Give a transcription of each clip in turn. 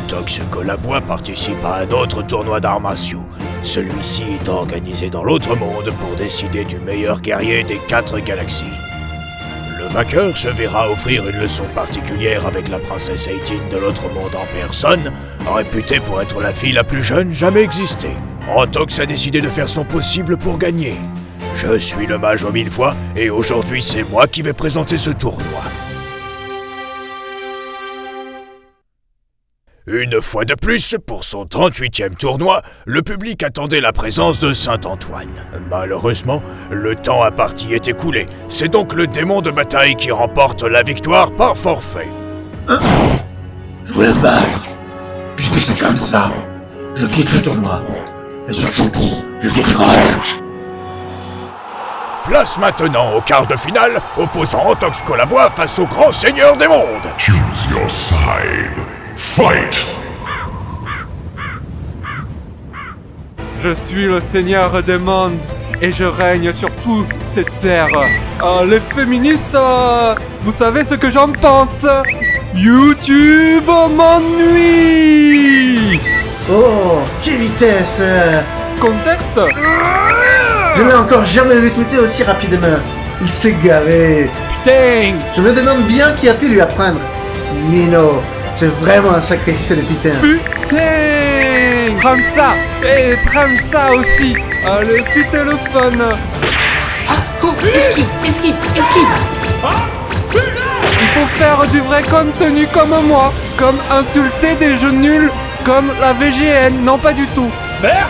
Antox Colabois participe à un autre tournoi d'arts martiaux. Celui-ci est organisé dans l'autre monde pour décider du meilleur guerrier des 4 galaxies. Le vainqueur se verra offrir une leçon particulière avec la princesse 18 de l'autre monde en personne, réputée pour être la fille la plus jeune jamais existée. Antox a décidé de faire son possible pour gagner. Je suis le mage aux 1000 fois et aujourd'hui c'est moi qui vais présenter ce tournoi. Une fois de plus, pour son 38e tournoi, le public attendait la présence de Saint-Antoine. Malheureusement, le temps imparti est écoulé. C'est donc le démon de bataille qui remporte la victoire par forfait. Je voulais me battre. Puisque c'est comme ça, je quitte le tournoi. Et surtout, je décroche. Place maintenant au quart de finale, opposant Antox Colabois face au grand seigneur des mondes. Choose your side. Fight! Je suis le seigneur des mondes et je règne sur toute cette terre. Les féministes, vous savez ce que j'en pense? YouTube m'ennuie! Oh, quelle vitesse! Contexte? Je n'ai encore jamais vu tweeter aussi rapidement. Il s'est garé. Putain! Je me demande bien qui a pu lui apprendre. Mino, c'est vraiment un sacrifice de putain. Putain! Prends ça! Et prends ça aussi! Le fit et le fun! Esquive! Il faut faire du vrai contenu comme moi, comme insulter des jeux nuls, comme la VGN, non pas du tout. Merde!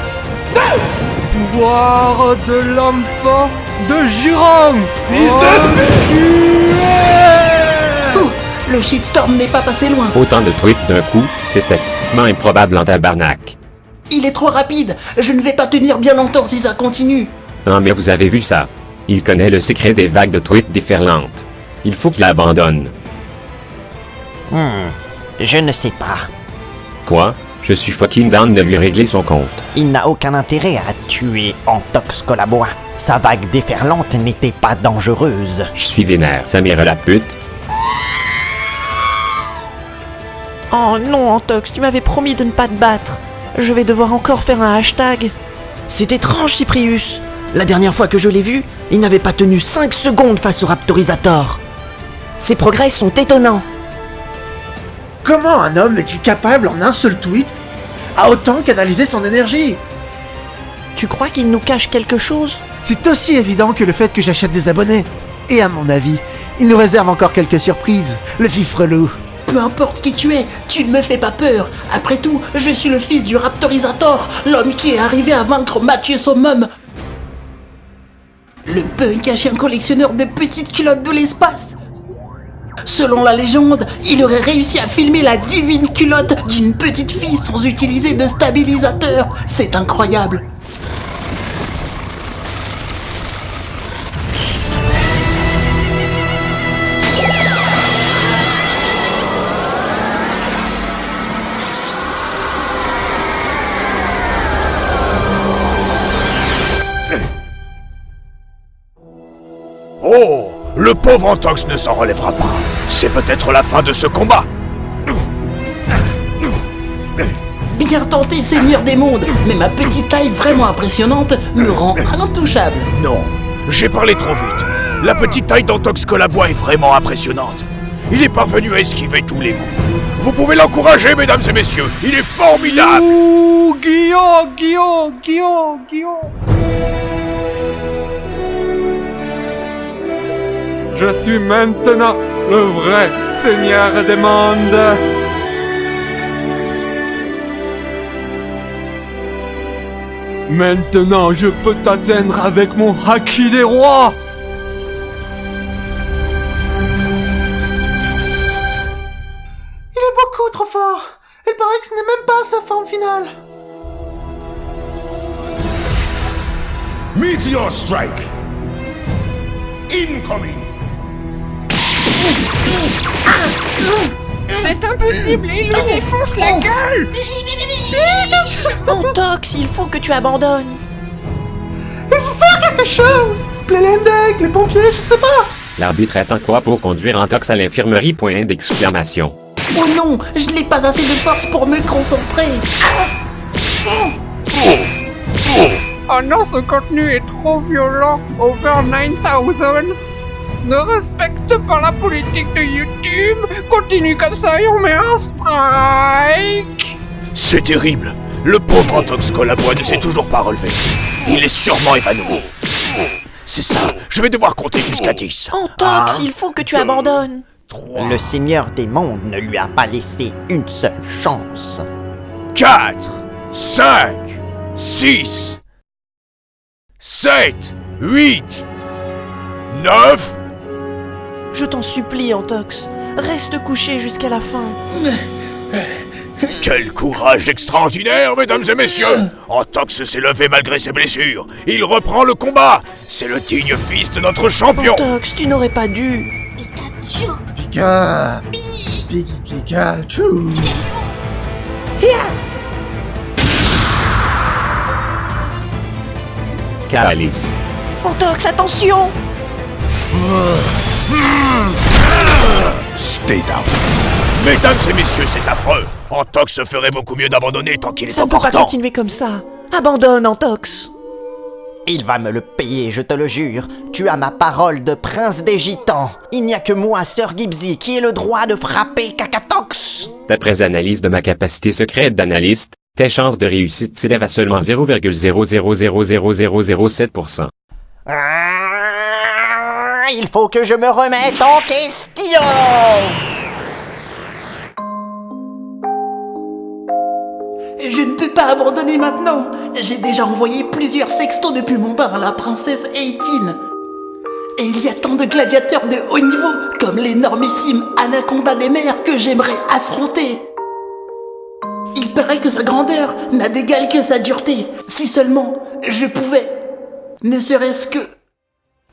Pouvoir de l'enfant de Giron! Le shitstorm n'est pas passé loin. Autant de tweets d'un coup, c'est statistiquement improbable en tabarnak. Il est trop rapide. Je ne vais pas tenir bien longtemps si ça continue. Non mais vous avez vu ça. Il connaît le secret des vagues de tweets déferlantes. Il faut qu'il abandonne. Je ne sais pas. Quoi? Je suis fucking down de lui régler son compte. Il n'a aucun intérêt à tuer Antox Colabois. Sa vague déferlante n'était pas dangereuse. Je suis vénère, ça m'ira la pute. Oh non, Antox, tu m'avais promis de ne pas te battre. Je vais devoir encore faire un hashtag. C'est étrange, Cyprius. La dernière fois que je l'ai vu, il n'avait pas tenu 5 secondes face au Raptorisator. Ses progrès sont étonnants. Comment un homme est-il capable, en un seul tweet, à autant canaliser son énergie? Tu crois qu'il nous cache quelque chose? C'est aussi évident que le fait que j'achète des abonnés. Et à mon avis, il nous réserve encore quelques surprises, le fifrelou. Peu importe qui tu es, tu ne me fais pas peur. Après tout, je suis le fils du Raptorisator, l'homme qui est arrivé à vaincre Mathieu Summum. Le punk un chien collectionneur de petites culottes de l'espace. Selon la légende, il aurait réussi à filmer la divine culotte d'une petite fille sans utiliser de stabilisateur. C'est incroyable. Oh! Le pauvre Antox ne s'en relèvera pas. C'est peut-être la fin de ce combat. Bien tenté, Seigneur des mondes, mais ma petite taille vraiment impressionnante me rend intouchable. Non, j'ai parlé trop vite. La petite taille d'Antox Colabois est vraiment impressionnante. Il est parvenu à esquiver tous les coups. Vous pouvez l'encourager, mesdames et messieurs. Il est formidable. Ouh, Guillaume. Je suis maintenant le vrai seigneur des mondes. Maintenant, je peux t'atteindre avec mon haki des rois. Il est beaucoup trop fort. Il paraît que ce n'est même pas sa forme finale. Meteor strike! Incoming! C'est impossible, il nous défonce la gueule. Antox, il faut que tu abandonnes. Il faut faire quelque chose. Plelendek, les pompiers, je sais pas. L'arbitre attend quoi pour conduire Antox à l'infirmerie? Point d'exclamation. Oh non, je n'ai pas assez de force pour me concentrer. Oh non, ce contenu est trop violent. Over 9000 ne respecte pas la politique de YouTube. Continue comme ça et on met un strike. C'est terrible. Le pauvre Antox Colabois ne s'est toujours pas relevé. Il est sûrement évanoui. C'est ça, je vais devoir compter jusqu'à 10. Antox, il faut que tu abandonnes. 3, Le Seigneur des Mondes ne lui a pas laissé une seule chance. 4, 5, 6, 7, 8, 9... Je t'en supplie, Antox. Reste couché jusqu'à la fin. Quel courage extraordinaire, mesdames et messieurs! Antox s'est levé malgré ses blessures. Il reprend le combat. C'est le digne fils de notre champion. Antox, tu n'aurais pas dû. Pika. Pikachu. Calice. Antox, attention! Stay down. Mesdames et messieurs, c'est affreux. Antox ferait beaucoup mieux d'abandonner tant qu'il est Ça ne peut encore pas temps. continuer comme ça. Abandonne, Antox. Il va me le payer, je te le jure. Tu as ma parole de prince des gitans. Il n'y a que moi, Sir Gibbsy, qui ai le droit de frapper Kakatox. D'après analyse de ma capacité secrète d'analyste, tes chances de réussite s'élèvent à seulement 0,0000007%. Il faut que je me remette en question. Je ne peux pas abandonner maintenant. J'ai déjà envoyé plusieurs sextos depuis mon bar à la princesse 18. Et il y a tant de gladiateurs de haut niveau, comme l'énormissime Anaconda des mers, que j'aimerais affronter. Il paraît que sa grandeur n'a d'égal que sa dureté. Si seulement je pouvais, ne serait-ce que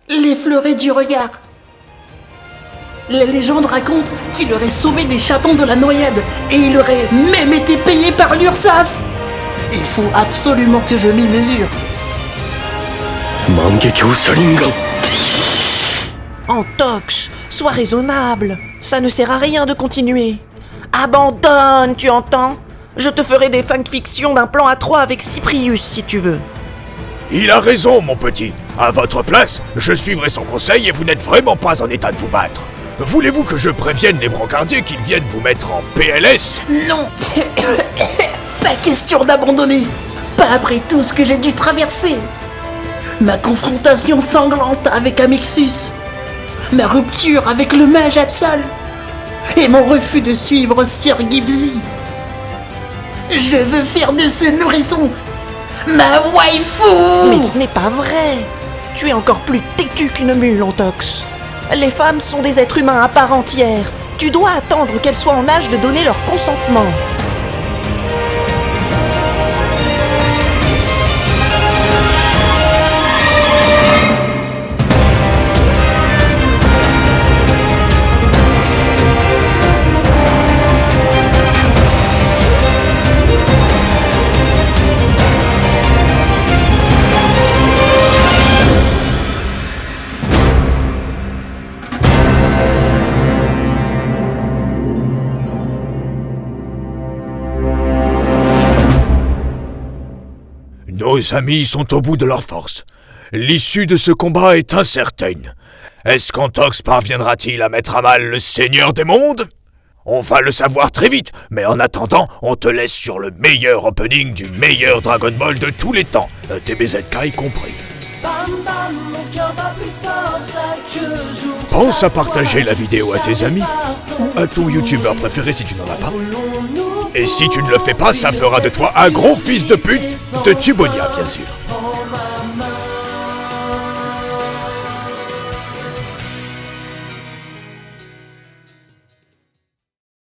l'effleurer du regard. La légende raconte qu'il aurait sauvé des chatons de la noyade et il aurait même été payé par l'URSSAF. Il faut absolument que je m'y mesure. Antox, sois raisonnable. Ça ne sert à rien de continuer. Abandonne, tu entends? Je te ferai des fanfictions d'un plan à 3 avec Cyprius si tu veux. Il a raison, mon petit. À votre place, je suivrai son conseil et vous n'êtes vraiment pas en état de vous battre. Voulez-vous que je prévienne les brancardiers qu'ils viennent vous mettre en PLS? Non. Pas question d'abandonner. Pas après tout ce que j'ai dû traverser. Ma confrontation sanglante avec Amixus. Ma rupture avec le mage Absol. Et mon refus de suivre Sir Gibbsy. Je veux faire de ce nourrisson ma waifu. Mais ce n'est pas vrai. Tu es encore plus têtu qu'une mule, Antox. Les femmes sont des êtres humains à part entière. Tu dois attendre qu'elles soient en âge de donner leur consentement. Nos amis sont au bout de leur force. L'issue de ce combat est incertaine. Est-ce qu'Antox parviendra-t-il à mettre à mal le Seigneur des Mondes? On va le savoir très vite, mais en attendant, on te laisse sur le meilleur opening du meilleur Dragon Ball de tous les temps, TBZK y compris. Pense à partager la vidéo à tes amis ou à ton youtubeur préféré si tu n'en as pas. Et si tu ne le fais pas, ça fera de toi un gros fils de pute de Tubonia, bien sûr.